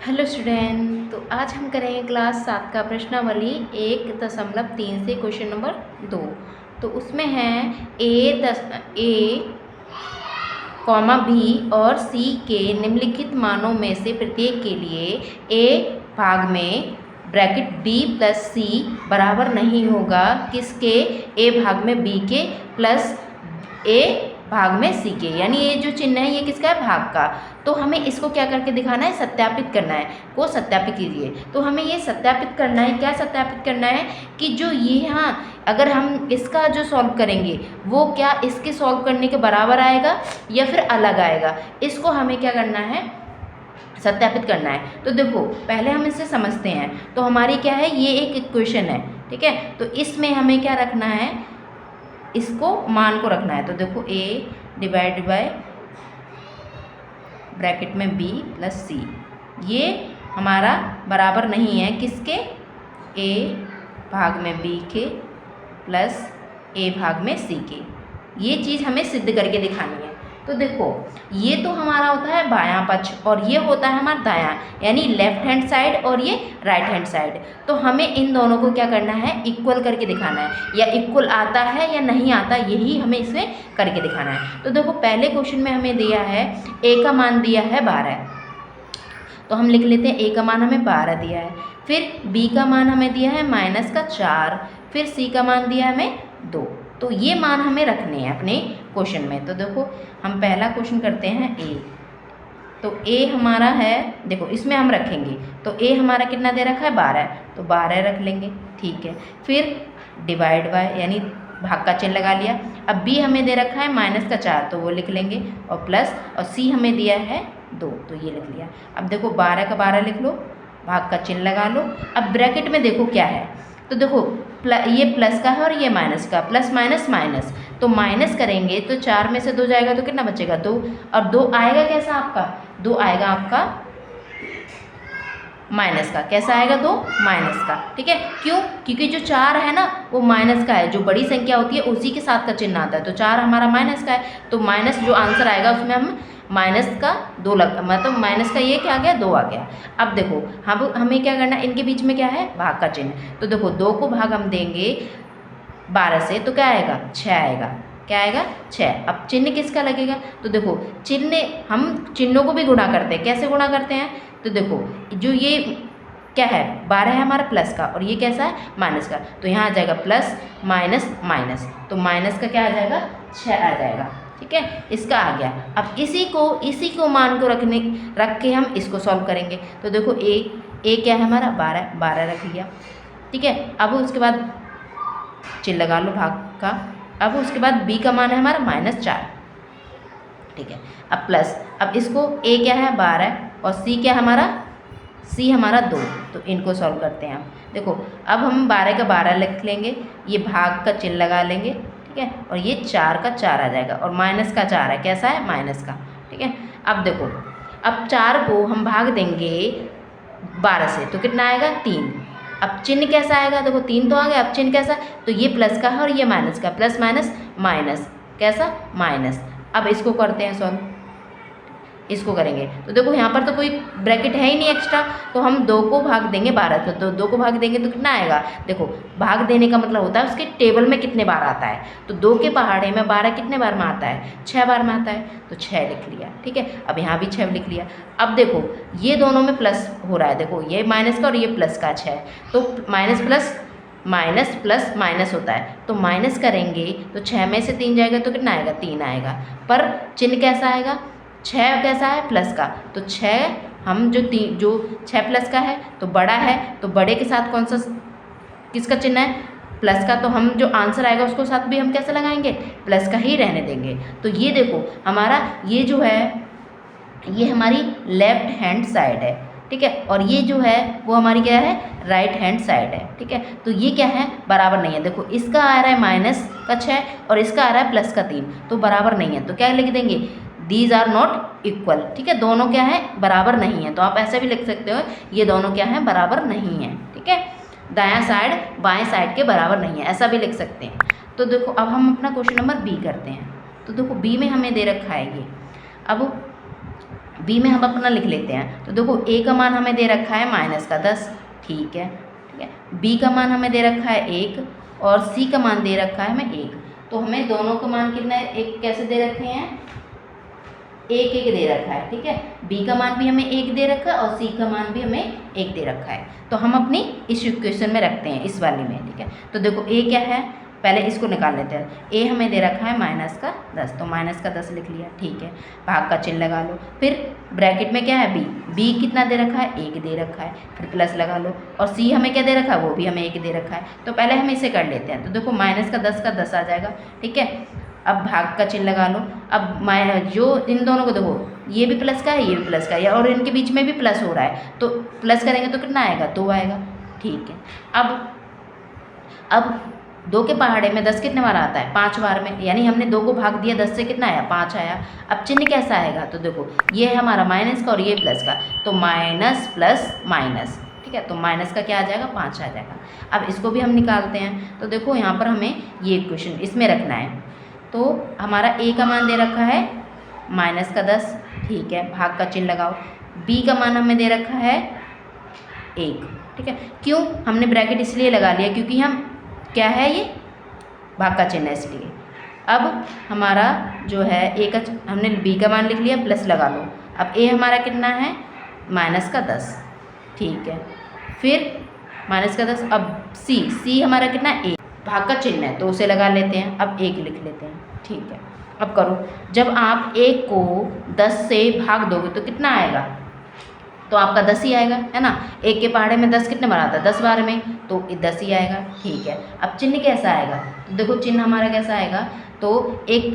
Hello student, तो आज हम करेंगे क्लास 7 का प्रश्नावली 1.3 से क्वेश्चन नंबर 2। तो उसमें है ए कॉमा बी और सी के निम्नलिखित मानों में से प्रत्येक के लिए ए भाग में ब्रैकेट बी प्लस सी बराबर नहीं होगा किसके, ए भाग में बी के प्लस ए भाग में सी के। यानी ये जो चिन्ह है ये किसका है, भाग का। तो हमें इसको क्या करके दिखाना है, सत्यापित करना है। को सत्यापित कीजिए। तो हमें ये सत्यापित करना है, क्या सत्यापित करना है कि जो ये यहाँ अगर हम इसका जो सॉल्व करेंगे वो क्या इसके सॉल्व करने के बराबर आएगा या फिर अलग आएगा, इसको हमें क्या करना है, सत्यापित करना है। तो देखो पहले हम इसे समझते हैं। तो हमारी क्या है, ये एक इक्वेशन है, ठीक है। तो इसमें हमें क्या रखना है, इसको मान को रखना है। तो देखो a डिवाइड बाय ब्रैकेट में b प्लस सी, ये हमारा बराबर नहीं है किसके, a भाग में b के प्लस a भाग में c के। ये चीज़ हमें सिद्ध करके दिखानी है। तो देखो ये तो हमारा होता है बायां पक्ष और ये होता है हमारा दायां, यानी लेफ्ट हैंड साइड और ये राइट हैंड साइड। तो हमें इन दोनों को क्या करना है, इक्वल करके दिखाना है। या इक्वल आता है या नहीं आता, यही हमें इसमें करके दिखाना है। तो देखो पहले क्वेश्चन में हमें दिया है ए का मान दिया है 12, तो हम लिख लेते हैं ए का मान हमें 12 दिया है। फिर बी का मान हमें दिया है -4, फिर सी का मान दिया है हमें 2। तो ये मान हमें रखने हैं अपने क्वेश्चन में। तो देखो हम पहला क्वेश्चन करते हैं ए। तो ए हमारा है, देखो इसमें हम रखेंगे। तो ए हमारा कितना दे रखा है, 12, तो 12 रख लेंगे, ठीक है। फिर डिवाइड बाय यानी भाग का चिन्ह लगा लिया। अब बी हमें दे रखा है -4, तो वो लिख लेंगे, और प्लस, और सी हमें दिया है 2, तो ये लिख लिया। अब देखो 12 का 12 लिख लो, भाग का चिन्ह लगा लो। अब ब्रैकेट में देखो क्या है, तो देखो ये प्लस का है और ये माइनस का, प्लस माइनस माइनस, तो माइनस करेंगे तो 4 में से 2 जाएगा तो कितना बचेगा, 2। और 2 आएगा कैसा आपका, 2 आएगा आपका माइनस का। कैसा आएगा, 2 माइनस का, ठीक है। क्यों, क्योंकि जो 4 है ना वो माइनस का है, जो बड़ी संख्या होती है उसी के साथ का चिन्ह आता है। तो 4 हमारा माइनस का है, तो माइनस जो आंसर आएगा उसमें हम माइनस का 2 मतलब माइनस का ये क्या आ गया, 2 आ गया। अब देखो हमें क्या करना है, इनके बीच में क्या है, भाग का चिन्ह। तो देखो 2 को भाग हम देंगे 12 से, तो क्या आएगा, 6 आएगा। क्या आएगा, 6। अब चिन्ह किसका लगेगा, तो देखो चिन्ह, हम चिन्हों को भी गुणा करते हैं। कैसे गुणा करते हैं, तो देखो जो ये क्या है, 12 है हमारा प्लस का, और ये कैसा है, माइनस का। तो यहाँ आ जाएगा प्लस माइनस माइनस, तो माइनस का क्या आ जाएगा, 6 आ जाएगा, ठीक है। इसका आ गया। अब इसी को मान को रख के हम इसको सॉल्व करेंगे। तो देखो ए क्या है हमारा, 12 रख लिया, ठीक है। अब उसके बाद चिन्ह लगा लो भाग का। अब उसके बाद बी का मान है हमारा -4, ठीक है। अब प्लस, अब इसको ए क्या है 12 और सी क्या हमारा, सी हमारा 2, तो इनको सॉल्व करते हैं हम। देखो अब हम 12 का 12 लिख लेंगे, ये भाग का चिन्ह लगा लेंगे, ठीक है। और ये 4 का 4 आ जाएगा, और माइनस का 4 है, कैसा है, माइनस का, ठीक है। अब देखो अब 4 को हम भाग देंगे 12 से, तो कितना आएगा, 3। अब चिन्ह कैसा आएगा, देखो 3 तो आ गया, अब चिन्ह कैसा, तो ये प्लस का है और ये माइनस का, प्लस माइनस माइनस, कैसा, माइनस। अब इसको करते हैं सॉल्व, इसको करेंगे। तो देखो यहाँ पर तो कोई ब्रैकेट है ही नहीं एक्स्ट्रा, तो हम 2 को भाग देंगे 12 से, तो 2 को भाग देंगे तो कितना आएगा, देखो भाग देने का मतलब होता है उसके टेबल में कितने बार आता है। तो 2 के पहाड़े में 12 कितने बार में आता है, 6 बार में आता है, तो 6 लिख लिया, ठीक है। अब यहाँ भी 6 लिख लिया। अब देखो ये दोनों में प्लस हो रहा है, देखो ये माइनस का और ये प्लस का 6, तो माइनस प्लस माइनस होता है, तो माइनस करेंगे तो 6 में से 3 जाएगा तो कितना आएगा, 3 आएगा। पर चिन्ह कैसा आएगा, 6 कैसा है, प्लस का, तो 6 हम जो 6 प्लस का है तो बड़ा है, तो बड़े के साथ कौन सा किसका चिन्ह है, प्लस का, तो हम जो आंसर आएगा उसको साथ भी हम कैसे लगाएंगे, प्लस का ही रहने देंगे। तो ये देखो हमारा ये जो है ये हमारी लेफ्ट हैंड साइड है, ठीक है। और ये जो है वो हमारी क्या है, राइट हैंड साइड है, ठीक है। तो ये क्या है, बराबर नहीं है। देखो इसका आ रहा है माइनस का 6 और इसका आ रहा है प्लस का 3, तो बराबर नहीं है। तो क्या लिख देंगे, दीज आर नॉट इक्वल, ठीक है। दोनों क्या है, बराबर नहीं है। तो आप ऐसा भी लिख सकते हो, ये दोनों क्या है, बराबर नहीं है, ठीक है। दायां साइड बाएं साइड के बराबर नहीं है, ऐसा भी लिख सकते हैं। तो देखो अब हम अपना क्वेश्चन नंबर बी करते हैं। तो देखो बी में हमें दे रखा है ये, अब बी में हम अपना लिख लेते हैं। तो देखो ए का मान हमें दे रखा है -10, ठीक है, ठीक है। बी का मान हमें दे रखा है 1 और सी का मान दे रखा है हमें 1। तो हमें दोनों का मान कितना है, एक कैसे दे रखे हैं, 1 दे रखा है, ठीक है। बी का मान भी हमें 1 दे रखा है और सी का मान भी हमें 1 दे रखा है। तो हम अपनी इस इक्वेशन में रखते हैं, इस वाली में, ठीक है। तो देखो ए क्या है, पहले इसको निकाल लेते हैं। ए हमें दे रखा है -10, तो -10 लिख लिया, ठीक है। भाग का चिन्ह लगा लो, फिर ब्रैकेट में क्या है बी कितना दे रखा है, 1 दे रखा है, फिर प्लस लगा लो। और सी हमें क्या दे रखा है, वो भी हमें 1 दे रखा है। तो पहले हम इसे कर लेते हैं। तो देखो -10 का 10 आ जाएगा, ठीक है। अब भाग का चिन्ह लगा लो। अब जो इन दोनों को देखो, ये भी प्लस का है, ये भी प्लस का है, और इनके बीच में भी प्लस हो रहा है, तो प्लस करेंगे तो कितना आएगा, 2 आएगा, ठीक है। अब 2 के पहाड़े में 10 कितने बार आता है, 5 बार में, यानी हमने 2 को भाग दिया 10 से, कितना आया, 5 आया। अब चिन्ह कैसा आएगा, तो देखो ये है हमारा माइनस का और ये प्लस का, तो माइनस प्लस माइनस, ठीक है। तो माइनस का क्या आ जाएगा, 5 आ जाएगा। अब इसको भी हम निकालते हैं। तो देखो यहाँ पर हमें ये इक्वेशन इसमें रखना है। तो हमारा ए का मान दे रखा है -10, ठीक है, भाग का चिन्ह लगाओ। बी का मान हमें दे रखा है 1, ठीक है। क्यों हमने ब्रैकेट इसलिए लगा लिया, क्योंकि हम क्या है, ये भाग का चिन्ह है, इसलिए। अब हमारा जो है ए का, हमने बी का मान लिख लिया, प्लस लगा लो। अब ए हमारा कितना है, -10, ठीक है। फिर -10, अब सी हमारा कितना है, 1, भाग का चिन्ह है तो उसे लगा लेते हैं। अब 1 लिख लेते हैं, ठीक है। अब करो, जब आप 1 को 10 से भाग दोगे तो कितना आएगा, तो आपका 10 ही आएगा, है ना। 1 के पहाड़े में 10 कितने बार आता है, 10 बार में, तो 10 ही आएगा, ठीक है। अब चिन्ह कैसा आएगा, तो देखो चिन्ह हमारा कैसा आएगा, तो एक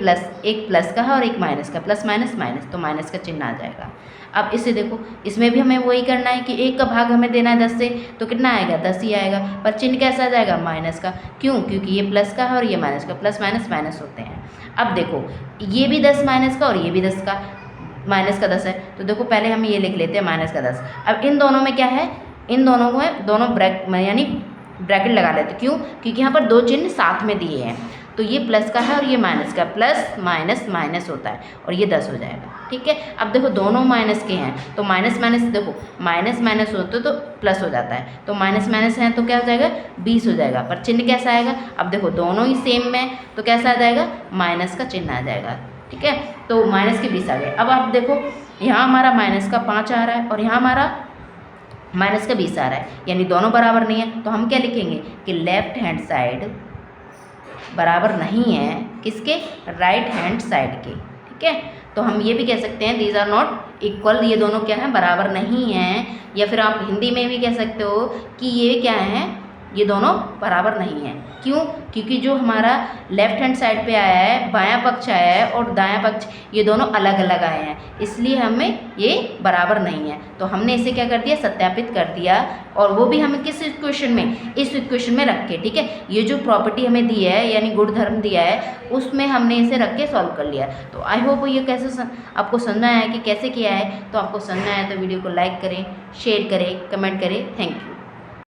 प्लस का है और एक माइनस का, प्लस माइनस माइनस, तो माइनस का चिन्ह आ जाएगा। अब इसे देखो, इसमें भी हमें वही करना है कि 1 का भाग हमें देना है 10 से, तो कितना आएगा, 10 ही आएगा, पर चिन्ह कैसा आ जाएगा, माइनस का। क्यों, क्योंकि ये प्लस का है और ये माइनस का, प्लस माइनस माइनस होते हैं। अब देखो ये भी 10 माइनस का और ये भी 10 का, माइनस का 10 है, तो देखो पहले हम ये लिख लेते हैं -10। अब इन दोनों में क्या है, इन दोनों में दोनों यानी ब्रैकेट लगा लेते हैं। क्यों, क्योंकि यहाँ पर 2 चिन्ह साथ में दिए हैं, तो ये प्लस का है और ये माइनस का, प्लस माइनस माइनस होता है और ये 10 हो जाएगा, ठीक है। अब देखो दोनों माइनस के हैं, तो माइनस माइनस, देखो माइनस माइनस होते तो प्लस हो जाता है, तो माइनस माइनस है तो क्या हो जाएगा, 20 हो जाएगा। पर चिन्ह कैसा आएगा, अब देखो दोनों ही सेम में, तो कैसा आ जाएगा, माइनस का चिन्ह आ जाएगा, ठीक है। तो माइनस के 20 आ गए। अब आप देखो यहाँ हमारा माइनस का 5 आ रहा है और यहाँ हमारा माइनस का 20 आ रहा है, यानी दोनों बराबर नहीं है। तो हम क्या लिखेंगे कि लेफ्ट हैंड साइड बराबर नहीं है किसके, राइट हैंड साइड के, ठीक है। तो हम ये भी कह सकते हैं दीज आर नॉट इक्वल, ये दोनों क्या है, बराबर नहीं हैं। या फिर आप हिंदी में भी कह सकते हो कि ये क्या है, ये दोनों बराबर नहीं हैं। क्यों, क्योंकि जो हमारा लेफ्ट हैंड साइड पे आया है, बायां पक्ष आया है और दायां पक्ष, ये दोनों अलग अलग आए हैं, इसलिए हमें ये बराबर नहीं है। तो हमने इसे क्या कर दिया, सत्यापित कर दिया, और वो भी हमें किस इक्वेशन में, इस इक्वेशन में रख के, ठीक है। ये जो प्रॉपर्टी हमें दी है यानी गुणधर्म दिया है, उसमें हमने इसे रख के सॉल्व कर लिया। तो आई होप ये कैसे आपको समझ में आया कि कैसे किया है। तो आपको समझ में आया तो वीडियो को लाइक करें, शेयर करें, कमेंट करें। Thank you.